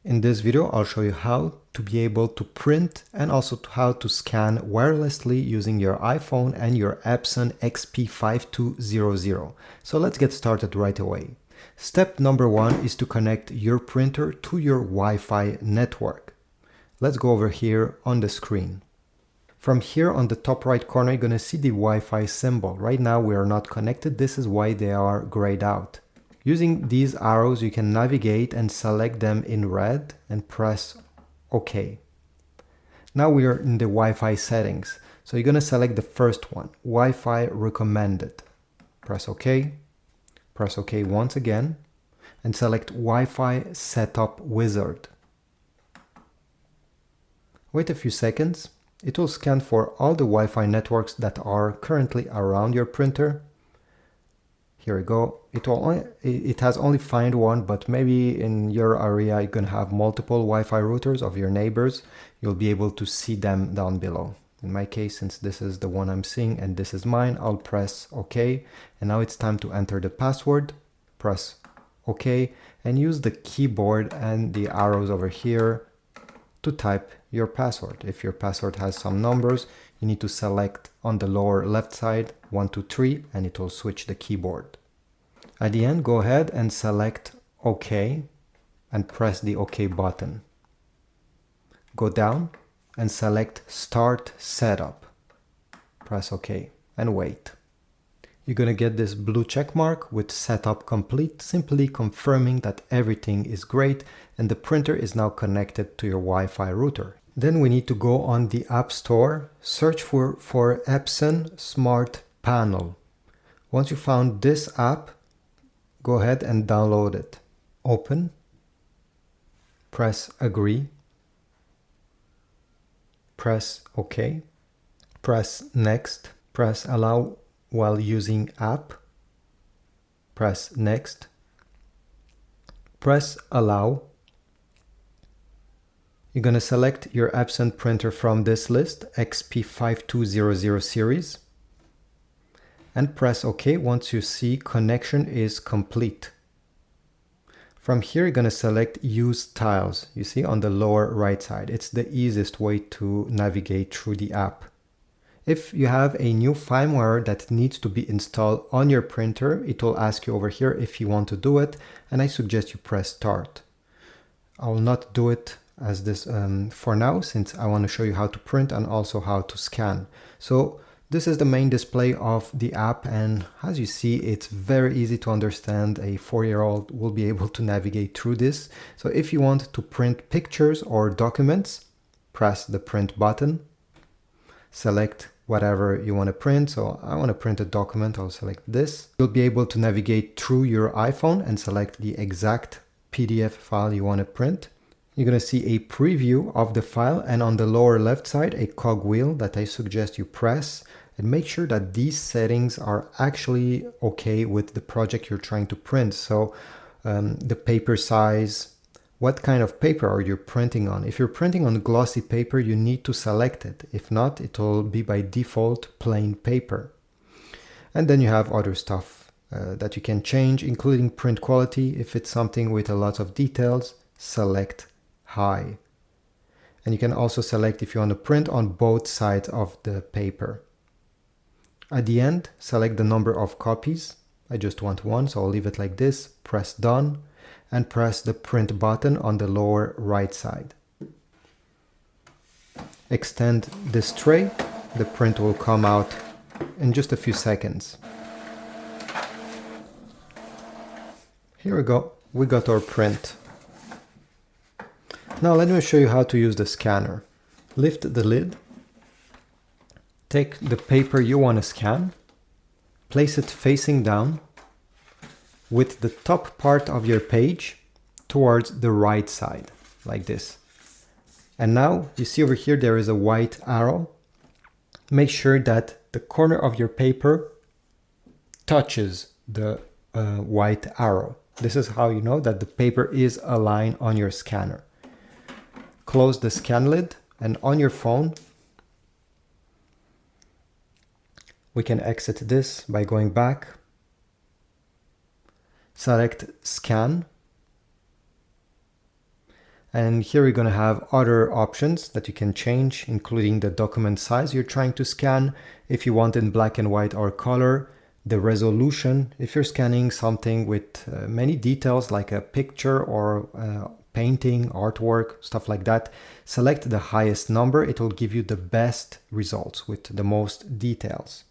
In this video, I'll show you how to be able to print and also how to scan wirelessly using your iPhone and your Epson XP-5200. So let's get started right away. Step number one is to connect your printer to your Wi-Fi network. Let's go over here on the screen. From here on the top right corner, you're going to see the Wi-Fi symbol. Right now we are not connected. This is why they are grayed out. Using these arrows, you can navigate and select them in red and press OK. Now we are in the Wi-Fi settings. So you're going to select the first one, Wi-Fi recommended. Press OK. Press OK once again and select Wi-Fi setup wizard. Wait a few seconds. It will scan for all the Wi-Fi networks that are currently around your printer. Here we go. It has only found one, but maybe in your area you're going to have multiple Wi-Fi routers of your neighbors. You'll be able to see them down below. In my case, since this is the one I'm seeing and this is mine, I'll press OK. And now it's time to enter the password. Press OK and use the keyboard and the arrows over here to type your password. If your password has some numbers, you need to select on the lower left side 1, 2, 3 and it will switch the keyboard. At the end, go ahead and select OK and press the OK button. Go down and select Start Setup. Press OK and wait. You're going to get this blue check mark with Setup Complete, simply confirming that everything is great and the printer is now connected to your Wi-Fi router. Then we need to go on the App Store, search for Epson Smart Panel. Once you found this app, go ahead and download it. Open, press Agree, press OK, press Next, press Allow while using app, press Next, press Allow. You're going to select your Epson printer from this list, XP-5200 series, and press OK once you see connection is complete. From here, you're going to select Use Tiles. You see on the lower right side. It's the easiest way to navigate through the app. If you have a new firmware that needs to be installed on your printer, it will ask you over here if you want to do it, and I suggest you press Start. I will not do it as this for now, since I want to show you how to print and also how to scan. So this is the main display of the app, and as you see, it's very easy to understand. A 4-year-old will be able to navigate through this. So if you want to print pictures or documents, press the print button, select whatever you want to print. So I want to print a document, I'll select this. You'll be able to navigate through your iPhone and select the exact PDF file you want to print. You're going to see a preview of the file, and on the lower left side a cogwheel that I suggest you press, and make sure that these settings are actually okay with the project you're trying to print. So the paper size, what kind of paper are you printing on? If you're printing on glossy paper, you need to select it. If not, it will be by default plain paper. And then you have other stuff that you can change, including print quality. If it's something with a lot of details, select High. And you can also select if you want to print on both sides of the paper. At the end, select the number of copies. I just want one, so I'll leave it like this. Press Done and press the print button on the lower right side. Extend this tray. The print will come out in just a few seconds. Here we go. We got our print. Now let me show you how to use the scanner. Lift the lid, take the paper you want to scan, place it facing down with the top part of your page towards the right side, like this. And now you see over here there is a white arrow. Make sure that the corner of your paper touches the white arrow. This is how you know that the paper is aligned on your scanner. Close the scan lid, and on your phone we can exit this by going back, select Scan, And here you're going to have other options that you can change, including the document size you're trying to scan, if you want in black and white or color, the resolution, if you're scanning something with many details like a picture or painting, artwork, stuff like that, select the highest number. It will give you the best results with the most details.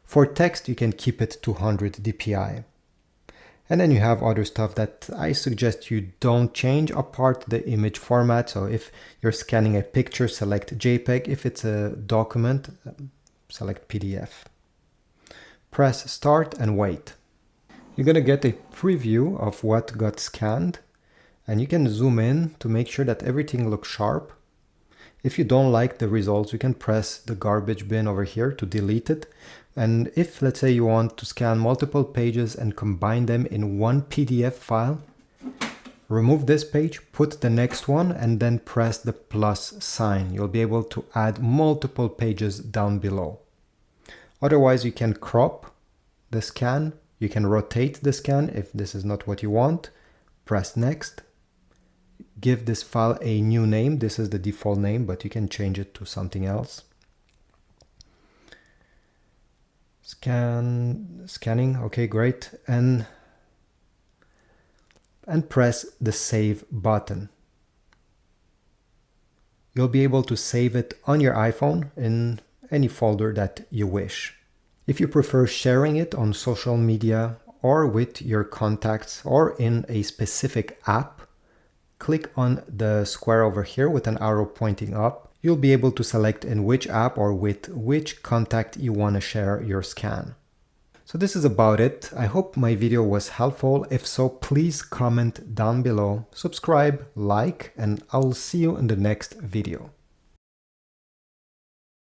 For text, you can keep it to 100 dpi. And then you have other stuff that I suggest you don't change apart the image format. So if you're scanning a picture, select JPEG. If it's a document, select PDF. Press start and wait. You're going to get a preview of what got scanned, and you can zoom in to make sure that everything looks sharp. If you don't like the results, you can press the garbage bin over here to delete it. And if, let's say, you want to scan multiple pages and combine them in one PDF file, remove this page, put the next one, and then press the plus sign. You'll be able to add multiple pages down below. Otherwise, you can crop the scan. You can rotate the scan if this is not what you want. Press next. Give this file a new name. This is the default name, but you can change it to something else. Scanning, okay, great. And press the save button. You'll be able to save it on your iPhone in any folder that you wish. If you prefer sharing it on social media or with your contacts or in a specific app, click on the square over here with an arrow pointing up. You'll be able to select in which app or with which contact you want to share your scan. So this is about it. I hope my video was helpful. If so, please comment down below, subscribe, like, and I'll see you in the next video.